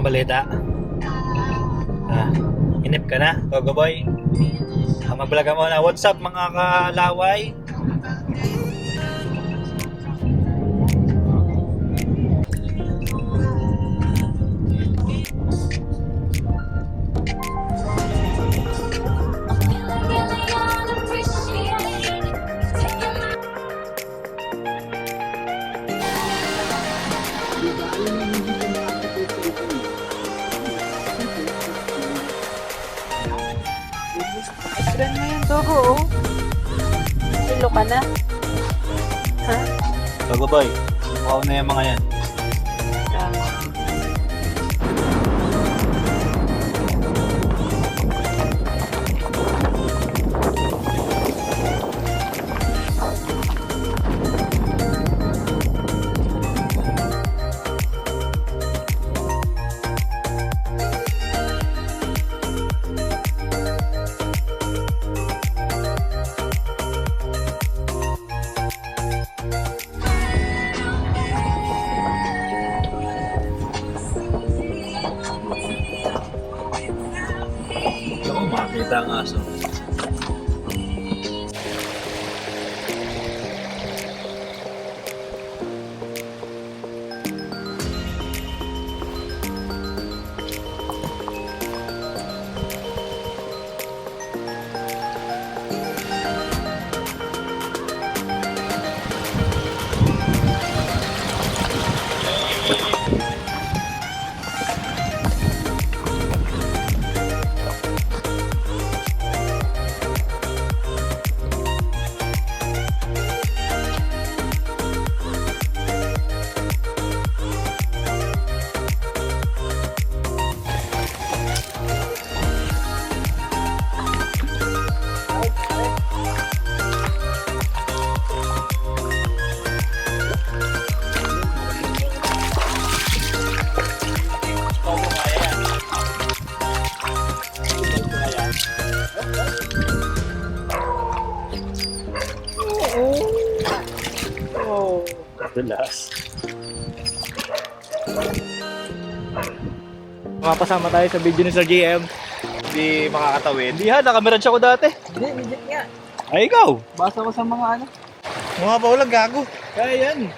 ang balita? Inip ka na, Togo Boy? Mag-vlog ka muna. What's up mga kalaway? Brand mo yung Togo, oh. Silo ka na. Ha? Togo Boy, mukha na yung mga yan. Makita ang aso. Dulas. Mapasama tayo sa video ni Sir JM. Hindi makakatawid. Hindi ha, nakamirad siya ko dati. Hindi, legit nga. Ay, ikaw. Basta mo sa mga ano. Mga paulang gago. Kaya yan.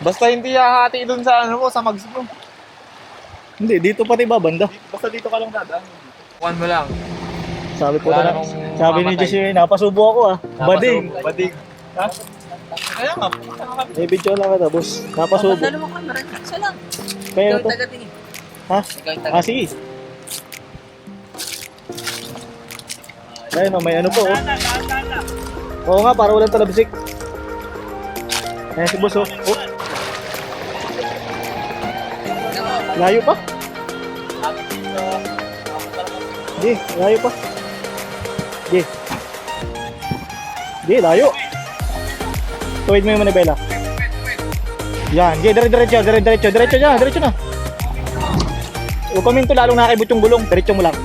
Basta hindi hahati dun sa ano mo, sa mags mo. Hindi, dito pati babanda. Basta dito ka lang dadaan. Kuhan mo lang. Sabi po Wala na, namang sabi ni mamatay. Jesse, napasubo ako Bading. Bading. Ha? Kaya nga. May video lang ka tapos. Napasubo. Dalawa ka, maran. Isa lang. Kaya Ikaw na to. yung taga-tingin. Ha? Ikaw yung taga-tingin. Sige. Ayun o, may ano po. Oo nga, para walang talabsik. Ayan si boss oh. Layo pa? Di, layo pa. Di, layo. Tuwid mo yung manibela. Yan, diretso na. Huwag paminto lalong nakakibot yung gulong, diretso mo lang.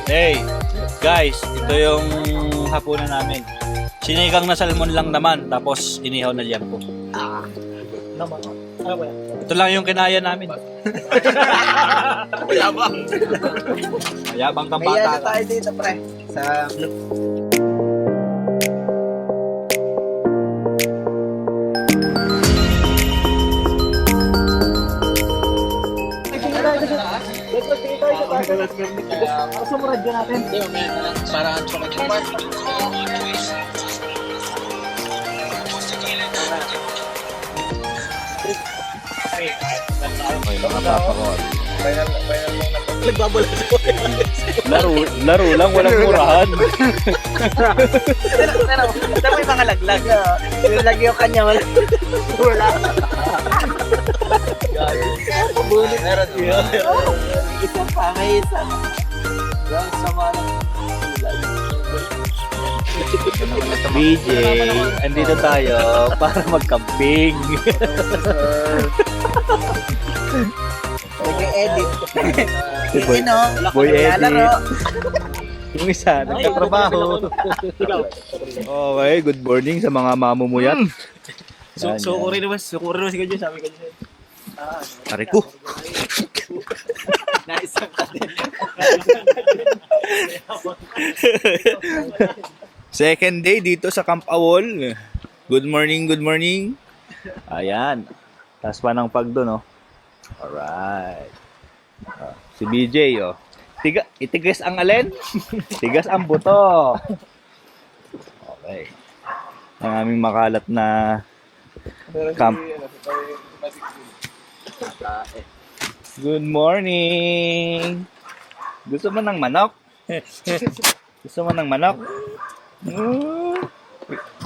Hey, guys, ito yung hapunan namin. Sinigang na salmon lang naman, tapos inihaw na liampo. Ito lang yung kinaya namin. Mayabang. Mayabang kang bata. Kaya tayo dito, pre. Sa... Asa mo radyo natin? Hindi, mamaya na lang. Para sa mag-park. Okay, nakapapakot. Nagbabala sa Laro lang, walang murahan. Pero may mga laglag. Yung lagi yung kanya, wala. Bunit. Meron yun. Isa pa, may isa. Yan, sama lang. BJ, andito tayo para mag-camping. Nag-edit. Boy, boy edit. Yung isa, nagtatrabaho. Okay, good morning sa mga mamumuyat. Sukuri naman si Kadyo, sabi ko dyan. Tari ko. Naisang ka din. Second day dito sa Camp Awol. Good morning, good morning. Ayan. Taas pa ng pagdo, no? Alright. Si BJ, oh. Itigas ang alin? Tigas ang buto. Okay. Ang aming makalat na camp. Good morning. Gusto mo ng manok? Gusto mo ng manok?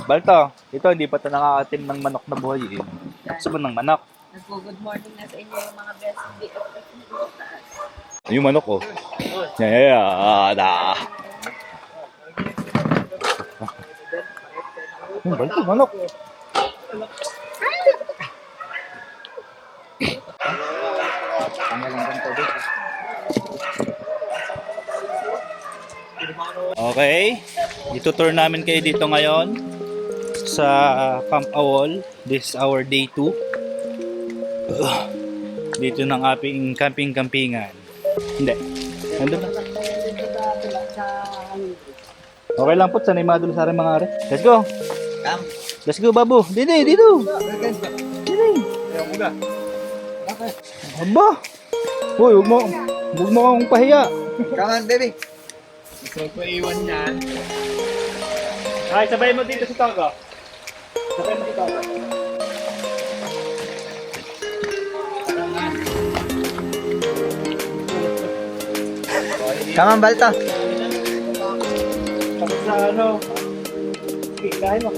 Balto, ito hindi pa ito nakakatim ng manok na buhay. Eh. Gusto mo ng manok? Nagpo-good morning na sa inyo yung mga best BFF nyo. Yung manok, oh. Yeah, da. Balto, manok. Okay, itutour namin kayo dito ngayon sa Camp Awol. This is our day 2. Dito ng ating camping-campingan. Hindi, nandun na. Okay lang po, sanay madul sa rin mga are. Let's go! Let's go, babu! Dito! Aba! Uy, huwag mo akong pahiya. Come on, baby. So, iwan yan. Ay, sabay mo dito sa Togo. Sabay mo dito. Come on, Balto. Tapos sa ano? Kain mo.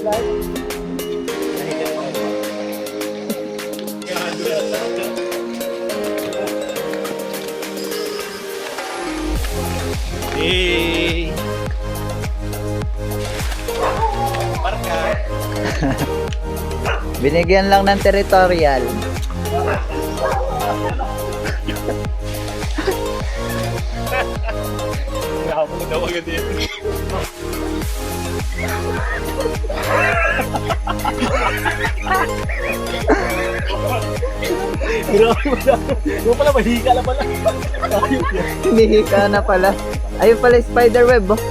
Hey! Binigyan lang ng territorial. Nahabol daw agad yun. Yung pala, mahika na pala. Hinihika na pala. Ayun pala yung spider web, oh.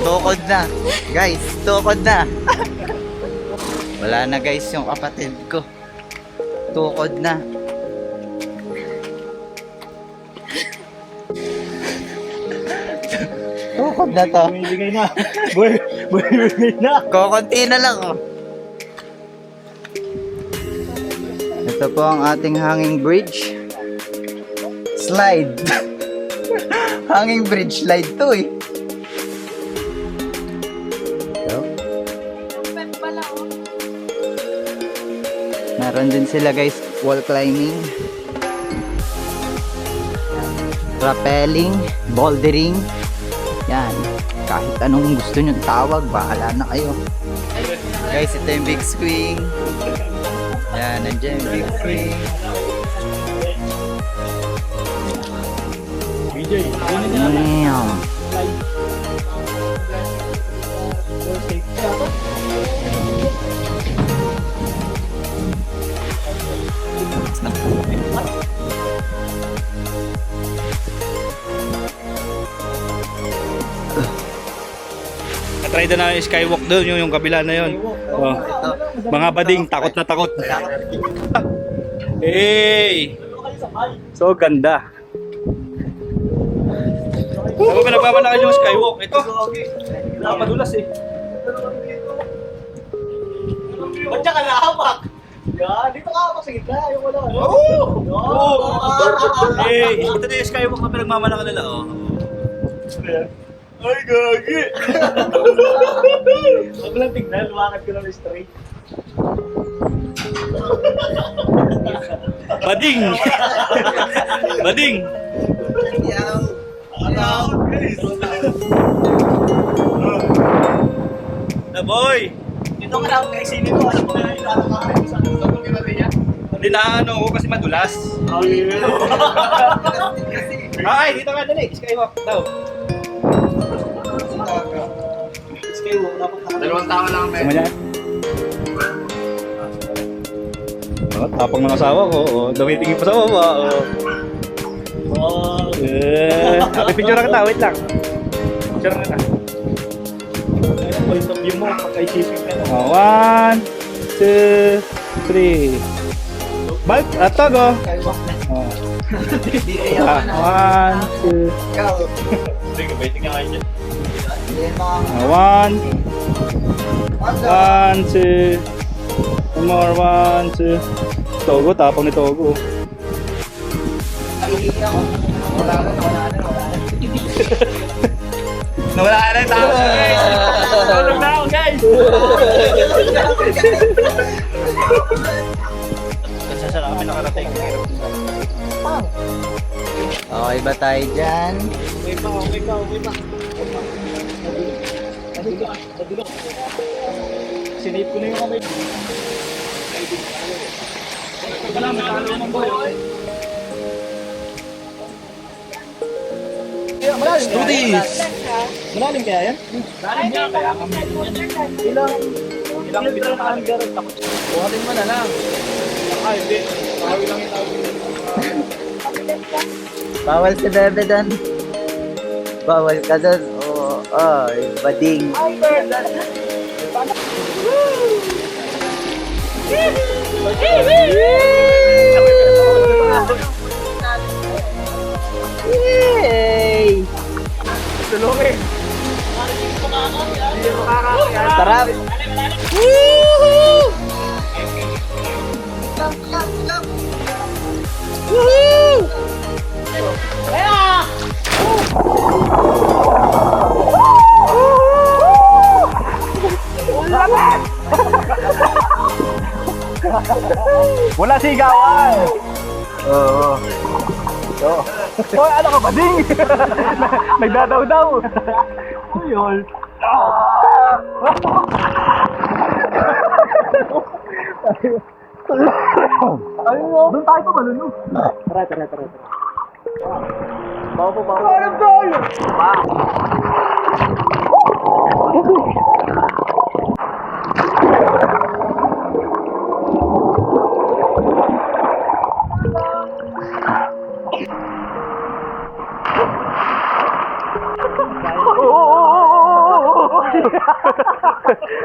Tukod na. Guys, tukod na. Wala na guys yung kapatid ko. Tukod na. Tukod na to. Bumibigay na. Bumibigay na. Kokonti na lang, oh. Ito po ang ating hanging bridge. Slide. Hanging bridge slide to, eh. So, Open pala, oh. meron din sila guys, wall climbing, rappelling, bouldering. Yan. Kahit anong gusto nyo tawag, bahala na kayo. Guys, ito yung big swing. Yan, nandiyan yung big swing. BJ, Damn. try na yung skywalk doon, yung kabila na yun. Oh. Mga bading, takot na takot. Hey! So ganda. Ako ba nagpapalakan yung skywalk? Ito. Nakamadulas eh. Ba't ka nahamak? Yan, dito ka hamak sa gitna. Yung wala. Oo! Eh, ito na yung skywalk na pinagmamalakan nila. Oh. Ay, gagi! Huwag lang tignan, lumakad ko lang straight. Bading! Bading! Yan. na boy! Ito nga lang, kay sino ko, alam mo na yung lalong kami sa Hindi na ano ako kasi madulas. Ay, dito nga dali, skywalk daw. Skywalk, dapat Dalawang tao lang, Sama niya. Oh, tapang ng asawa ko. Oh, dumitingin pa sa baba. Oh. Happy picture na kita. Wait lang. Picture na kita. Point of view mo. Pagka-isipin ka na. 1, 2, 3. Balik. Togo. Oh. 1, 2. Sige, waiting nga kayo dyan. 1, 2. One more, 1, 2. Togo, tapang ni Togo. Nawala na yung tao guys! Tulog na ako, guys! Saan na kami nakarating? Okay ba tayo dyan? Okay pa. Sinave ko na yung kamay. Wala, matalo ng boy. Studies! Malalim kaya yan? Malalim yan, kaya kami. Ilang bitaw na kami garot. Buhatin mo na lang. Ay, hindi. Tawi lang yung tawag. Bawal si Bebe doon. Bawal ka doon. Oo, bading. Yay! Tulungin. Sarap! Wala sigawan. Oo. Hoy, ano ka ba ding? Nagdadaw-daw. Ayol. Ayun. Doon tayo pa balon. Tara. Bawa. Parang tayo.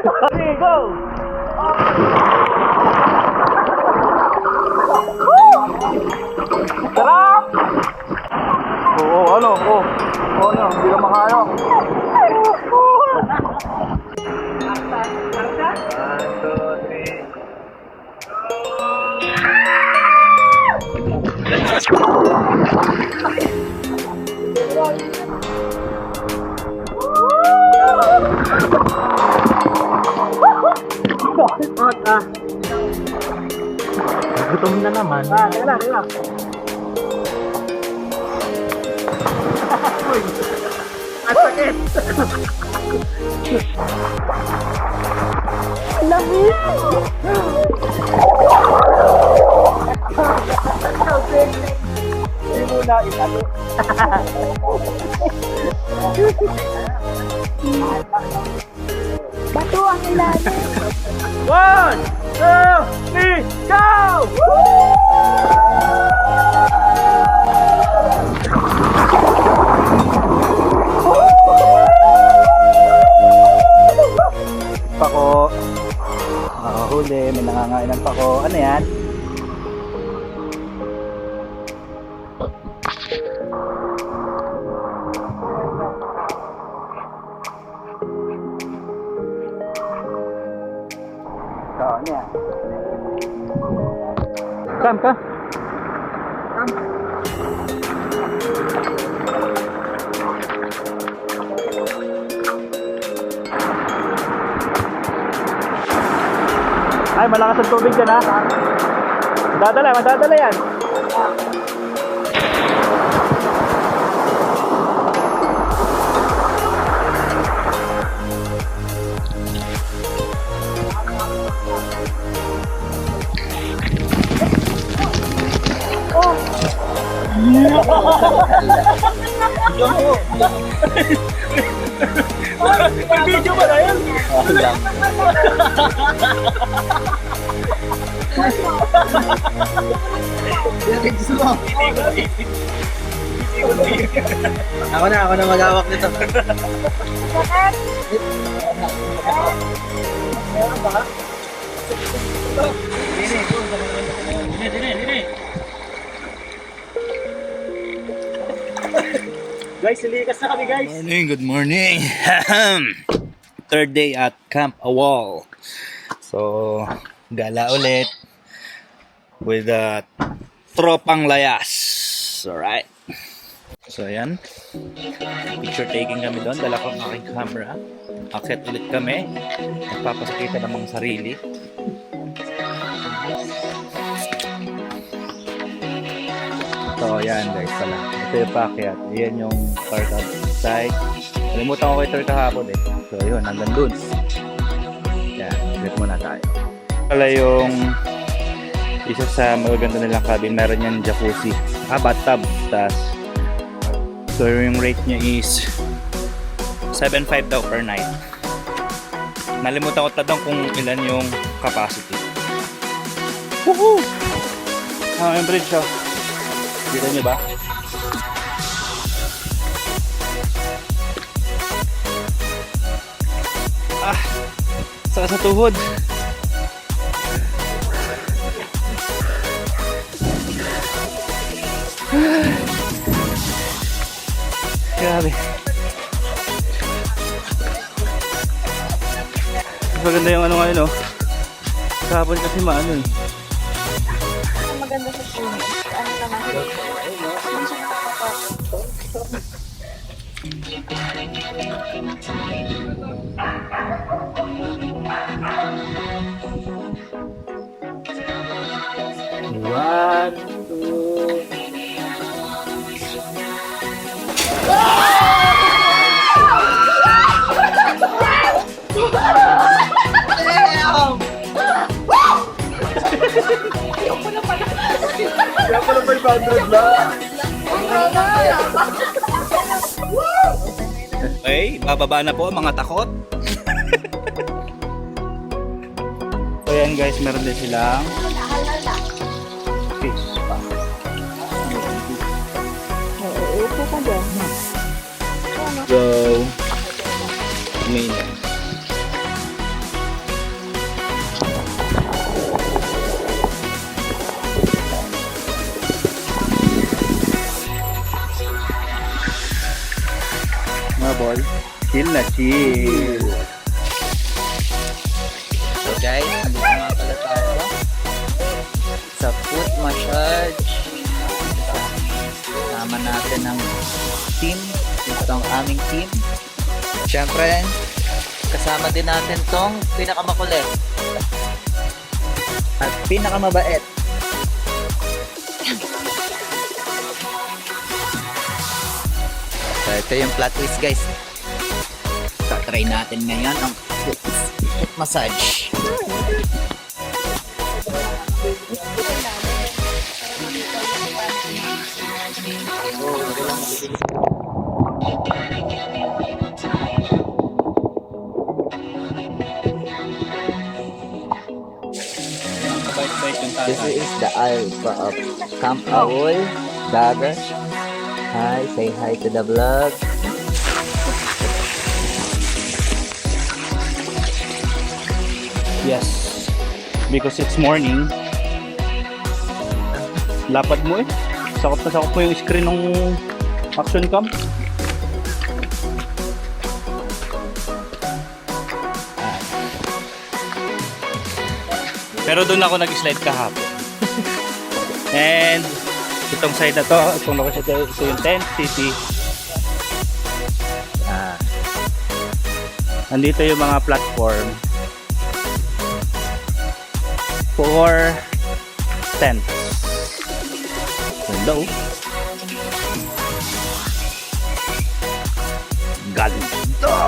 Okay, go! Sarap! Ano, hindi ka makaya. Gutom na naman. Kaya. At sakit. Lamig. Hindi mo na italo. Bato ang ilalim. 1, 2, 3, go! Pako. Huli, may nangangain ng pako. Ano yan? Ano yan? Kam ka? Ay, malakas ang tubig dyan ha. Madadala yan. May video ba na yun? Ako na mag-awak nito. Guys, silikas na kami guys. Good morning. Third day at Camp Awal. So, gala ulit with the Tropang Layas. Alright. So, ayan. Picture taking kami doon. Dala ko ang aking camera. Akit ulit kami. Nagpapasakita ng mga sarili. So, ayan guys pala. Ito yung paakyat. Ayan yung Tarka side. Nalimutan ko kay Tarka kahapon eh. So, yun. Hanggang dun. Yan. Get muna tayo. Pala yung isa sa magaganda nilang cabin. Meron yan jacuzzi. Bathtub. Tas, so, yung rate niya is 7.5 daw per night. Nalimutan ko tadang kung ilan yung capacity. Woohoo! Yung bridge siya. Kita niyo ba? Saka sa tuhod. Grabe. Maganda yung ano ngayon, oh. Kahapon kasi maano eh. Ang maganda sa swimming. Ano naman? Hindi siya nakakapagod. One, two. Kaya pala 500 lang. Okay, bababa na po mga takot. So yan guys, meron din silang fish pa. Upo ka dyan. So, main. Mga boy, chill na chill. So guys, nandito nga pala tayo sa foot massage. Kasama natin ang team. Ito ang aming team. Siyempre, kasama din natin tong pinakamakulit at pinakamabait. So ito yung plot twist guys. Try natin ngayon ang foot massage. This is the alpha of Camp Awal, Dagger. Hi, say hi to the vlog. Yes, because it's morning. Lapad mo eh. Sakop na sakop mo yung screen ng action cam. Pero doon ako nag-slide kahapon. And itong side na to, itong location, ito yung tent city. Nandito yung mga platform for tents. Hello. Ganda.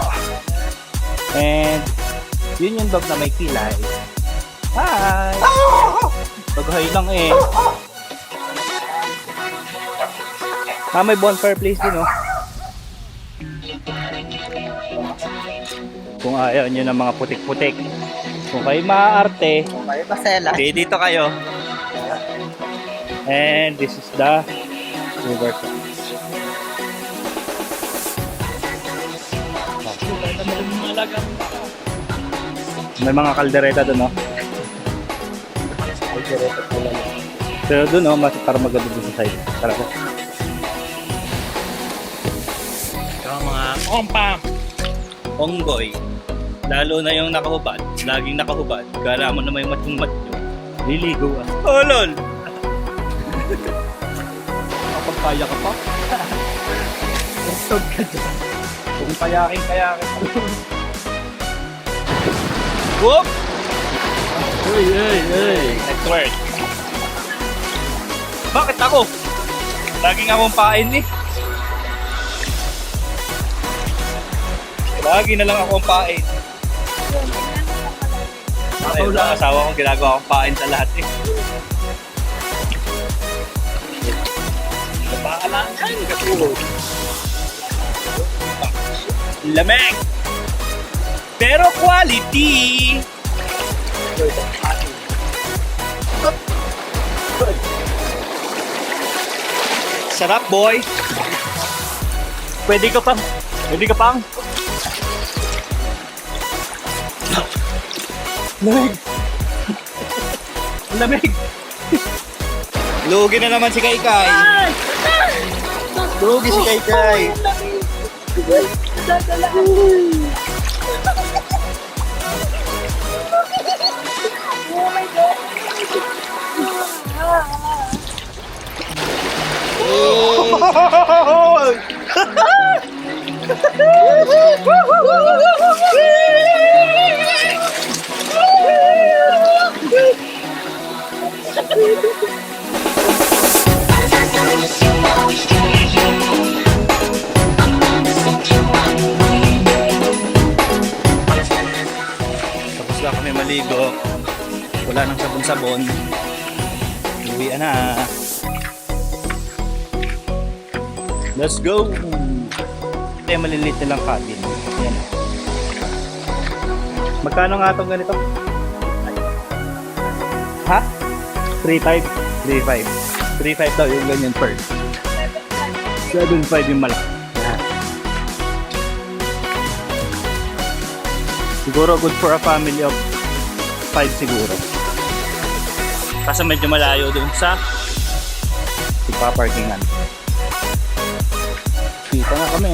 And yun yung dog na may kilay. Hi! Pag-hi lang eh. May bonfire place din, oh. Kung ayaw nyo ng mga putik-putik. Kung kayo maaarte, May pasela. dito kayo. And this is the river. May mga kaldereta doon, no? Pero doon, no, mas para maganda doon sa side. Tara po. Ito mga kompam! Onggoy. Lalo na yung nakahubad. Laging nakahubad. Kala mo na may matyung-matyo. Liligo ah. Oh, lol! Kapag kaya ka pa. Stop ka dyan. Kung kayakin. Whoop! Hey! Next word. Bakit ako? Laging akong pain eh. Lagi na lang akong pain. Ay, ang asawa ko ginagawa akong pain sa lahat eh. Napaalangan katulog. Lamig! Pero quality! Sarap, boy! Pwede ka pang! Lamig! Lamig! Lugi na naman si Kaikai! Lugi si Kaikai! Tapos na kami maligo. Wala nang sabon-sabon. Uwian na. Let's go! Ito yung maliliit nilang cabin. Yan. Magkano nga itong ganito? Ha? 3.5? 3.5. 3.5 daw yung ganyan per. 7.5 yung malaki. Yan. Siguro good for a family of 5 siguro. Kasi medyo malayo dun sa ipaparkingan. Kita na kami.